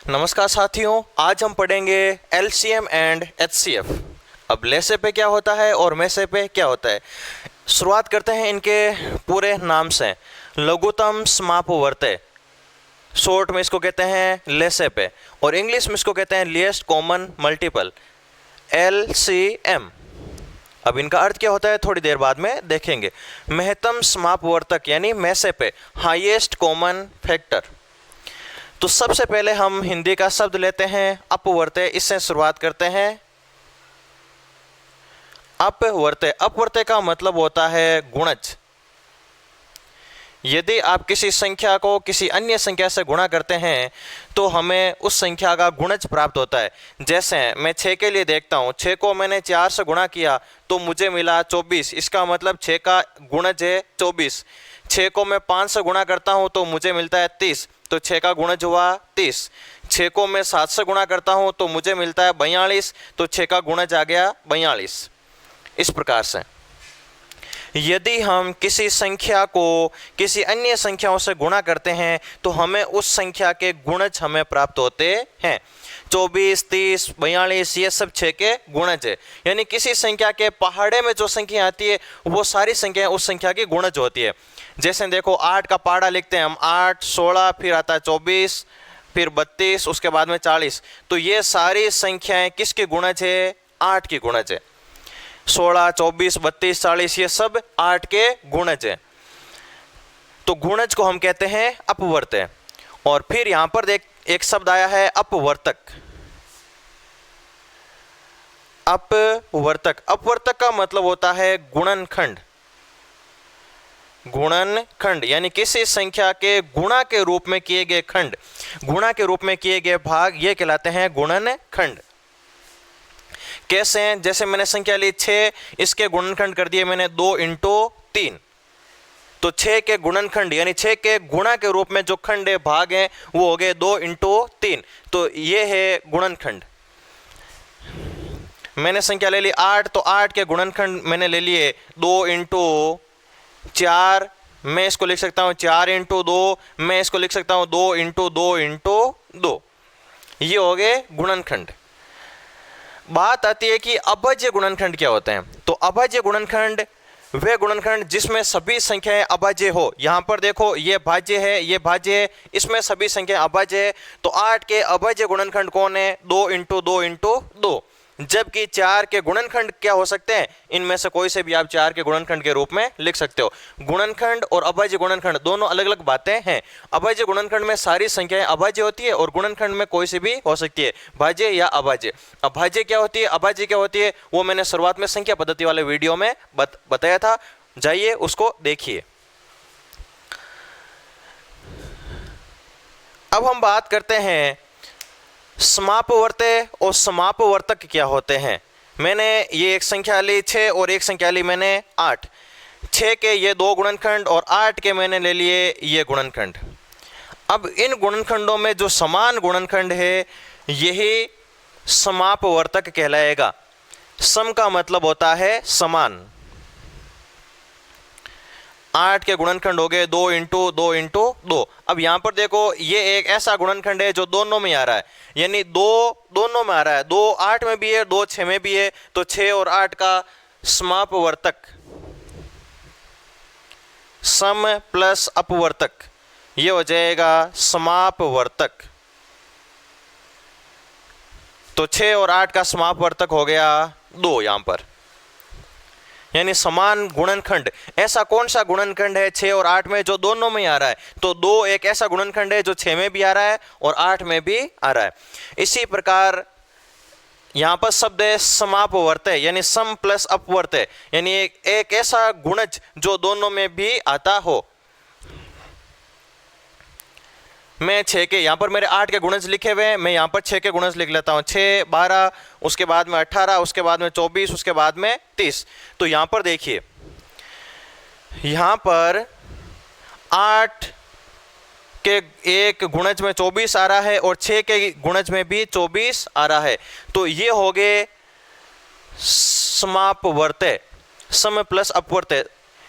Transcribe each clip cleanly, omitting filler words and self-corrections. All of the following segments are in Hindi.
नमस्कार साथियों, आज हम पढ़ेंगे एलसीएम एंड एचसीएफ। अब लेसे पे क्या होता है और मेसे पे क्या होता है। शुरुआत करते हैं इनके पूरे नाम से। लघुत्तम समापवर्त्य, शॉर्ट में इसको कहते हैं लेसे पे, और इंग्लिश में इसको कहते हैं लीस्ट कॉमन मल्टीपल, एलसीएम। अब इनका अर्थ क्या होता है थोड़ी देर बाद में देखेंगे। महत्तम समापवर्तक यानी मेसे पे, हाईएस्ट कॉमन फैक्टर। तो सबसे पहले हम हिंदी का शब्द लेते हैं अपवर्त्य, इससे शुरुआत करते हैं। अपवर्त्य, अपवर्त्य का मतलब होता है गुणज। यदि आप किसी संख्या को किसी अन्य संख्या से गुणा करते हैं तो हमें उस संख्या का गुणज प्राप्त होता है। जैसे मैं 6 के लिए देखता हूँ, 6 को मैंने 4 से गुणा किया तो मुझे मिला 24, इसका मतलब 6 का गुणज है 24। 6 को मैं 5 से गुणा करता हूँ तो मुझे मिलता है 30, तो 6 का गुणज हुआ 30। 6 को मैं 7 से गुणा करता हूँ तो मुझे मिलता है 42, तो 6 का गुणज आ गया 42। इस प्रकार से यदि हम किसी संख्या को किसी अन्य संख्याओं से गुणा करते हैं तो हमें उस संख्या के गुणज हमें प्राप्त होते हैं। 24, 30, 42 ये सब 6 के गुणज है। यानी किसी संख्या के पहाड़े में जो संख्या आती है वो सारी संख्याएं उस संख्या की गुणज होती है। जैसे देखो 8 का पहाड़ा लिखते हैं हम, 8, 16, फिर आता है 24, फिर 32, उसके बाद में 40। तो ये सारी संख्याएं किसकी गुणज है? 8 की गुणज है। 16, 24, 32, 40 ये सब 8 के गुणज है। तो गुणज को हम कहते हैं अपवर्त्य। और फिर यहां पर एक शब्द आया है अपवर्तक। अपवर्तक, अपवर्तक का मतलब होता है गुणनखंड। गुणनखंड यानी किसी संख्या के गुणा के रूप में किए गए खंड, गुणा के रूप में किए गए भाग, ये कहलाते हैं गुणनखंड। कैसे हैं? जैसे मैंने संख्या ली 6, इसके गुणनखंड कर दिए मैंने 2 × 3, तो 6 के गुणनखंड यानी 6 के गुणा के रूप में जो खंड है, भाग है, वो हो गए 2 × 3, तो ये है गुणनखंड। मैंने संख्या ले ली 8, तो 8 के गुणनखंड मैंने ले लिए 2 × 4, मैं इसको लिख सकता हूँ 4 × 2, मैं इसको लिख सकता हूँ 2 × 2 × 2, ये हो गए गुणनखंड। बात आती है कि अभाज्य गुणनखंड क्या होते हैं। तो अभाज्य गुणनखंड वे गुणनखंड जिसमें सभी संख्याएं अभाज्य हो। यहां पर देखो ये भाज्य है, ये भाज्य है, इसमें सभी संख्याएं अभाज्य है। तो 8 के अभाज्य गुणनखंड कौन है? 2 × 2 × 2। जबकि 4 के गुणनखंड क्या हो सकते हैं? इनमें से कोई से भी आप 4 के गुणनखंड के रूप में लिख सकते हो। गुणनखंड और अभाज्य गुणनखंड दोनों अलग अलग बातें हैं। अभाज्य गुणनखंड में सारी संख्याएं अभाज्य होती है और गुणनखंड में कोई सी भी हो सकती है, भाज्य या अभाज्य। अभाज्य क्या होती है, अभाज्य क्या होती है, वो मैंने शुरुआत में संख्या पद्धति वाले वीडियो में बताया था, जाइए उसको देखिए। अब हम बात करते हैं समापवर्त्य और समापवर्तक क्या होते हैं। मैंने ये एक संख्या ली 6 और एक संख्या ली मैंने 8। 6 के ये 2 गुणनखंड और 8 के मैंने ले लिए ये गुणनखंड। अब इन गुणनखंडों में जो समान गुणनखंड है यही समापवर्तक कहलाएगा। सम का मतलब होता है समान। 8 के गुणनखंड हो गए 2 × 2 × 2। अब यहां पर देखो ये एक ऐसा गुणनखंड है जो दोनों में आ रहा है, यानी 2 दोनों में आ रहा है, 2 8 में भी है, 2 6 में भी है। तो 6 और 8 का समापवर्तक, सम प्लस अपवर्तक, ये हो जाएगा समापवर्तक। तो 6 और 8 का समापवर्तक हो गया 2 यहां पर, यानी समान गुणनखंड। ऐसा कौन सा गुणनखंड है 6 और 8 में जो दोनों में आ रहा है? तो 2 एक ऐसा गुणनखंड है जो 6 में भी आ रहा है और 8 में भी आ रहा है। इसी प्रकार यहां पर शब्द है समापवर्त्य, यानी सम प्लस अपवर्त्य, यानी एक ऐसा गुणज जो दोनों में भी आता हो। मैं 6 के, यहाँ पर मेरे 8 के गुणज लिखे हुए हैं, मैं यहाँ पर 6 के गुणज लिख लेता हूँ। 6, 12, उसके बाद में 18, उसके बाद में 24, उसके बाद में 30। तो यहाँ पर देखिए, यहाँ पर 8 के एक गुणज में 24 आ रहा है और 6 के गुणज में भी 24 आ रहा है। तो ये हो गए समापवर्त्य, सम प्लस अपवर्त्य।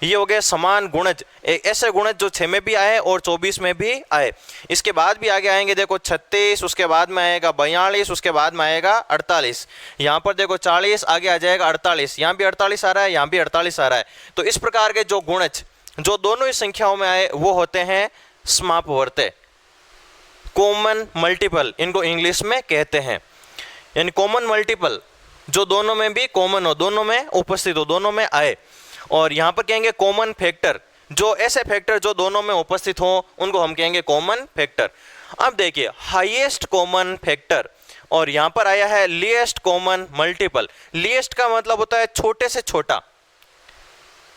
ये हो गए समान गुणज, एक ऐसे गुणज जो 6 में भी आए और 24 में भी आए। इसके बाद भी आगे आएंगे, देखो 36, उसके बाद में आएगा 42, उसके बाद में आएगा 48, यहाँ पर देखो 40, आगे आ जाएगा 48, यहाँ भी 48 आ रहा है, यहाँ भी 48 आ रहा है। तो इस प्रकार के जो गुणज जो दोनों ही संख्याओं में आए वो होते हैं समापवर्त्य, कॉमन मल्टीपल इनको इंग्लिश में कहते हैं। यानी कॉमन मल्टीपल जो दोनों में भी कॉमन हो, दोनों में उपस्थित हो, दोनों में आए। और यहाँ पर कहेंगे कॉमन फैक्टर, जो ऐसे फैक्टर जो दोनों में उपस्थित हो उनको हम कहेंगे कॉमन फैक्टर। अब देखिए हाईएस्ट कॉमन फैक्टर, और यहाँ पर आया है लीस्ट कॉमन मल्टीपल। लीस्ट का मतलब होता है छोटे से छोटा,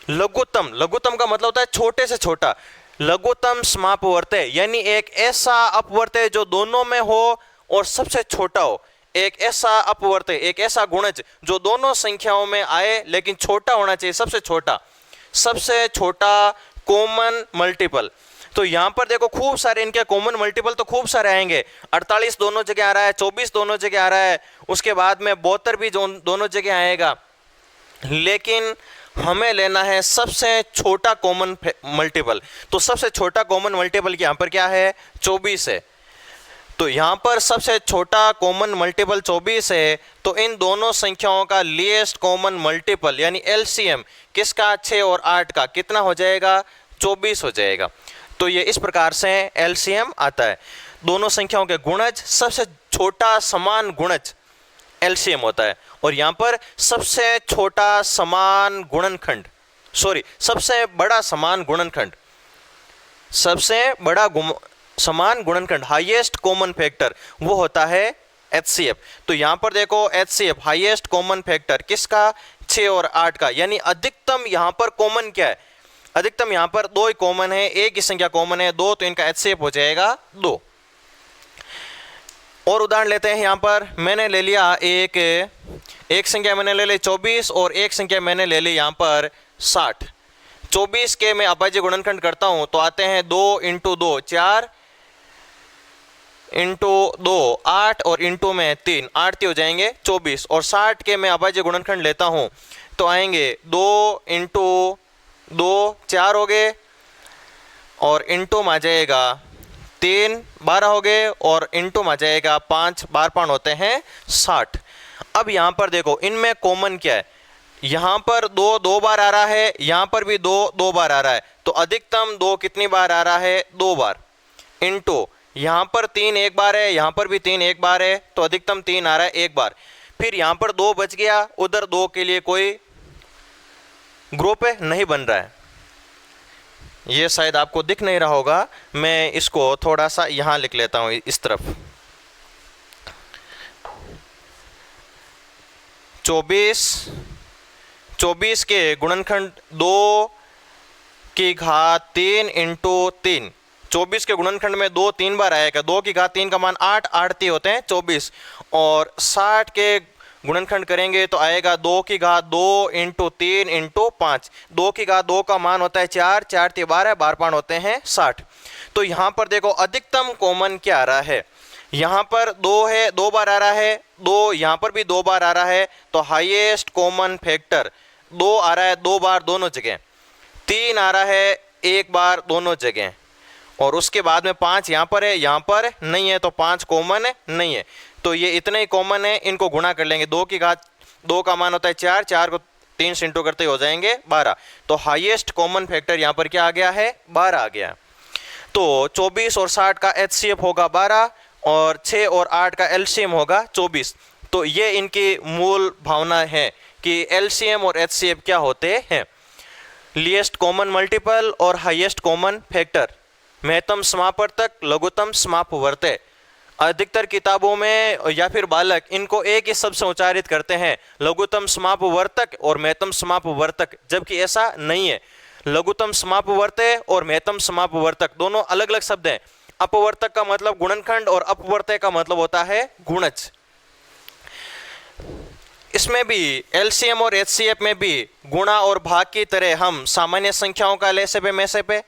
लघुत्तम, लघुत्तम का मतलब होता है छोटे से छोटा। लघुत्तम समापवर्त्य यानी एक ऐसा अपवर्त्य जो दोनों में हो और सबसे छोटा हो, एक ऐसा अपवर्त्य, एक ऐसा गुणज जो दोनों संख्याओं में आए लेकिन छोटा होना चाहिए, सबसे छोटा कॉमन मल्टीपल। तो यहाँ पर देखो खूब सारे इनके कॉमन मल्टीपल तो खूब सारे आएंगे, 48 दोनों जगह आ रहा है, 24 दोनों जगह आ रहा है, उसके बाद में 72 भी दोनों जगह आएगा। लेकिन हमें लेना है सबसे छोटा कॉमन मल्टीपल। तो सबसे छोटा कॉमन मल्टीपल यहाँ पर क्या है, 24 है। तो यहाँ पर सबसे छोटा कॉमन मल्टीपल 24 है। तो इन दोनों संख्याओं का लीस्ट कॉमन मल्टीपल यानी एलसीएम किसका, 6 और 8 का कितना हो जाएगा, 24 हो जाएगा। तो ये इस प्रकार से एलसीएम आता है। दोनों संख्याओं के गुणज, सबसे छोटा समान गुणज एलसीएम होता है। और यहाँ पर सबसे छोटा समान गुणनखंड, सबसे बड़ा समान गुणनखंड, समान गुणनखंड हाईएस्ट कॉमन फैक्टर वो होता है एचसीएफ। तो यहाँ पर देखो एचसीएफ हाईएस्ट कॉमन फैक्टर किसका, 6 और 8 का। यानी अधिकतम यहाँ पर कॉमन क्या है, अधिकतम यहाँ पर 2 ही कॉमन है, एक ही संख्या कॉमन है 2, तो इनका एचसीएफ हो जाएगा 2। और उदाहरण लेते हैं। यहाँ पर मैंने ले लिया एक संख्या मैंने ले ली 24 और एक संख्या मैंने ले ली यहाँ पर 60। 24 के मैं अभाज्य गुणनखंड करता हूँ तो आते हैं 2 × 2 4 × 2 8 और इंटू में 3 8 हो जाएंगे 24। और 60 के मैं अभाज्य गुणनखंड लेता हूँ तो आएंगे 2 × 2 4 हो गए और इंटू में आ जाएगा 3 12 हो गए और इंटू में आ जाएगा 5 12 5 होते हैं 60। अब यहाँ पर देखो इनमें कॉमन क्या है, यहाँ पर 2 2 बार आ रहा है, यहाँ पर भी 2 2 बार आ रहा है। तो अधिकतम 2 कितनी बार आ रहा है, 2 बार, इंटू यहाँ पर 3 एक बार है, यहाँ पर भी 3 एक बार है, तो अधिकतम 3 आ रहा है एक बार। फिर यहाँ पर 2 बच गया, उधर 2 के लिए कोई ग्रुप नहीं बन रहा है। ये शायद आपको दिख नहीं रहा होगा, मैं इसको थोड़ा सा यहाँ लिख लेता हूँ इस तरफ। 24 के गुणनखंड 2 की घात 3 × 3। 24 के गुणनखंड में 2 3 बार आएगा, 2 की घात 3 का मान 8 8 3 होते हैं 24। और 60 के गुणनखंड करेंगे तो आएगा 2 की घात 2 × 3 × 5। 2 की घात 2 का मान होता है 4 4 3 12 12 5 होते हैं 60। तो यहाँ पर देखो अधिकतम कॉमन क्या आ रहा है, यहाँ पर 2 है 2 बार आ रहा है, 2 यहाँ पर भी 2 बार आ रहा है। तो हाईएस्ट कॉमन फैक्टर 2 आ रहा है 2 बार दोनों जगह, 3 आ रहा है 1 बार दोनों जगह, और उसके बाद में 5 यहाँ पर है, यहाँ पर नहीं है, तो 5 कॉमन नहीं है। तो ये इतने ही कॉमन है, इनको गुणा कर लेंगे। 2 की घात 2 का मान होता है 4 4 को 3 से इंटू करते हो जाएंगे 12। तो हाईएस्ट कॉमन फैक्टर यहाँ पर क्या आ गया है, 12 आ गया। तो 24 और 60 का एचसीएफ होगा 12 और 6 और 8 का एलसीएम होगा 24। तो ये इनकी मूल भावना है कि एलसीएम और एचसीएफ क्या होते हैं, लीस्ट कॉमन मल्टीपल और हाईएस्ट कॉमन फैक्टर, महत्तम समापवर्तक, लघुत्तम समापवर्त्य। अधिकतर किताबों में या फिर बालक इनको एक ही शब्द से उच्चारित करते हैं, लघुत्तम समापवर्तक और महत्तम समापवर्तक, जबकि ऐसा नहीं है। लघुत्तम समापवर्त्य और महत्तम समापवर्तक दोनों अलग अलग शब्द हैं। अपवर्तक का मतलब गुणनखंड और अपवर्त्य का मतलब होता है गुणज। इसमें भी एलसीएम और एचसीएफ में भी गुणा और भाग की तरह हम सामान्य संख्याओं का लेसे पे मैसे पे,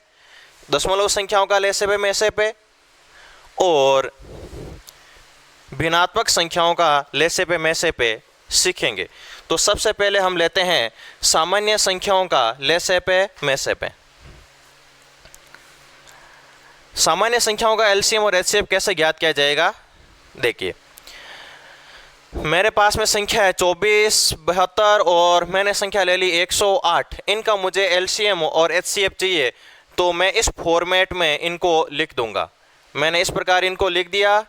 दशमलव संख्याओं का लेसे पे मैसे पे और भिन्नात्मक संख्याओं का लेसे पे मैसे पे सीखेंगे। तो सबसे पहले हम लेते हैं सामान्य संख्याओं का लेसे पे मैसे पे। सामान्य संख्याओं का एलसीएम और एचसीएफ कैसे ज्ञात किया जाएगा? देखिए, मेरे पास में संख्या है 24, 72 और मैंने संख्या ले ली 108। इनका मुझे एलसीएम और एचसीएफ चाहिए, तो मैं इस फॉर्मेट में इनको लिख दूंगा। मैंने इस प्रकार इनको लिख दिया।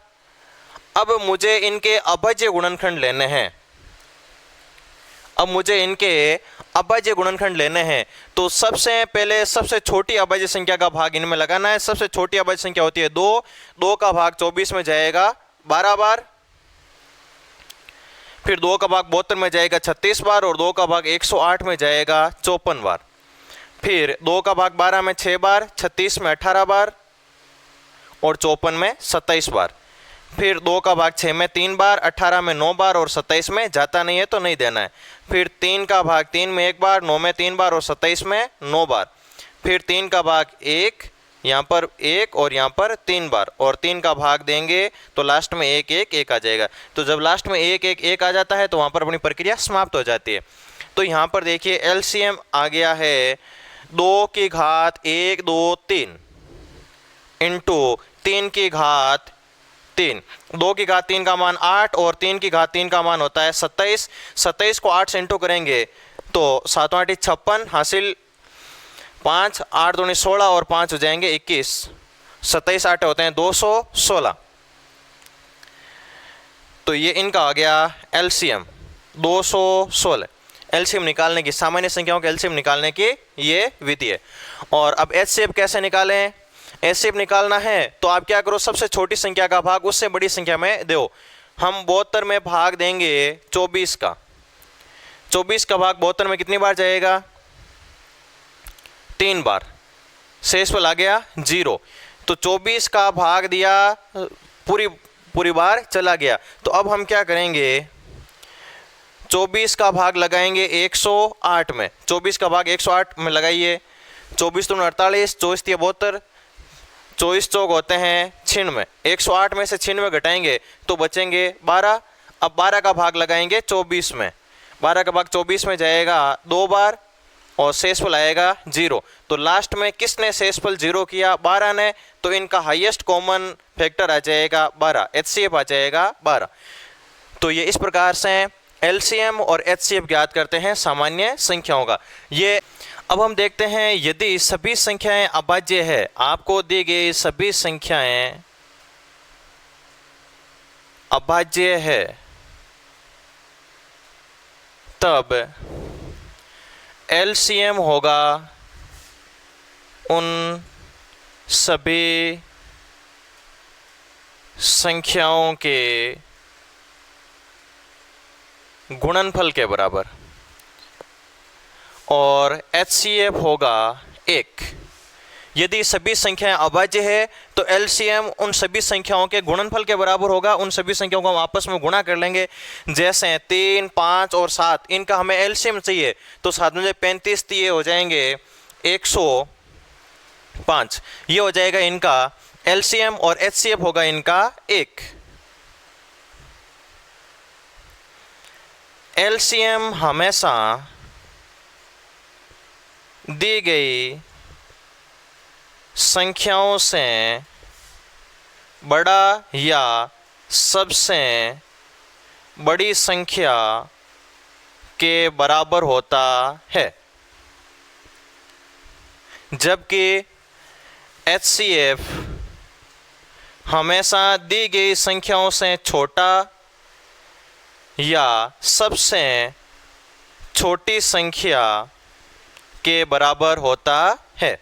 अब मुझे इनके अभाज्य गुणनखंड लेने हैं। तो सबसे पहले सबसे छोटी अभाज्य संख्या का भाग इनमें लगाना है। सबसे छोटी अभाज्य संख्या होती है 2। 2 का भाग 24 में जाएगा 12 बार, फिर 2 का भाग 72 में जाएगा 36 बार, और 2 का भाग 108 में जाएगा 54 बार, फिर 2 का भाग 12 में 6 बार, 36 में 18 बार और 54 में 27 बार, फिर 2 का भाग 6 में 3 बार, 18 में 9 बार और 27 में जाता नहीं है तो नहीं देना है, फिर 3 का भाग 3 में 1 बार, 9 में 3 बार और 27 में 9 बार, फिर 3 का भाग 1, यहाँ पर 1 और यहाँ पर 3 बार, और 3 का भाग देंगे तो लास्ट में 1 1 1 आ जाएगा। तो जब लास्ट में 1 1 1 आ जाता है तो वहाँ पर अपनी प्रक्रिया समाप्त हो जाती है। तो यहाँ पर देखिए एलसीएम आ गया है 2 की घात 1 2 3 इंटू 3 की घात 3। 2 की घात 3 का मान 8 और 3 की घात 3 का मान होता है 27। 27 को 8 से इंटू करेंगे तो 7 8 56 हासिल 5, 8 दूनी 16 और 5 हो जाएंगे 21। 27 8 होते हैं 216। तो ये इनका आ गया एलसीएम 216। एलसीएम निकालने की, सामान्य संख्याओं के एलसीएम निकालने की ये विधि है। और अब एचसीएफ कैसे निकालें? एचसीएफ निकालना है तो आप क्या करो, सबसे छोटी संख्या का भाग उससे बड़ी संख्या में दो। हम 72 में भाग देंगे 24 का। 24 का भाग 72 में कितनी बार जाएगा? 3 बार। शेषफल आ गया 0। तो 24 का भाग दिया, पूरी बार चला गया। तो अब हम क्या करेंगे, 24 का भाग लगाएंगे 108 में। 24 का भाग 108 में लगाइए। 24 दूनी 48, 24 तिया 72, 24 चौक होते हैं 96। 108 में से 96 घटाएंगे तो बचेंगे 12। अब 12 का भाग लगाएंगे 24 में। 12 का भाग 24 में जाएगा 2 बार और शेषफल आएगा 0। तो लास्ट में किसने शेषफल 0 किया? 12 ने। तो इनका हाईएस्ट कॉमन फैक्टर आ जाएगा 12, एचसीएफ आ जाएगा 12। तो ये इस प्रकार से एलसीएम और एचसीएफ ज्ञात करते हैं सामान्य संख्याओं का। ये अब हम देखते हैं यदि सभी संख्याएं अभाज्य है, आपको दी गई सभी संख्याएं अभाज्य है, तब एलसीएम होगा उन सभी संख्याओं के गुणनफल के बराबर, और एचसीएफ होगा 1। यदि सभी संख्याएं अभाज्य है तो एलसीएम उन सभी संख्याओं के गुणनफल के बराबर होगा। उन सभी संख्याओं को हम आपस में गुणा कर लेंगे। जैसे 3, 5 और 7, इनका हमें एलसीएम चाहिए तो 7 में 35 ये हो जाएंगे 105। ये हो जाएगा इनका एलसीएम, और एचसीएफ होगा इनका 1। एलसीएम हमेशा दी गई संख्याओं से बड़ा या सबसे बड़ी संख्या के बराबर होता है, जबकि एचसीएफ हमेशा दी गई संख्याओं से छोटा या सबसे छोटी संख्या के बराबर होता है।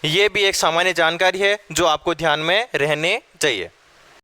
ये भी एक सामान्य जानकारी है जो आपको ध्यान में रहनी चाहिए।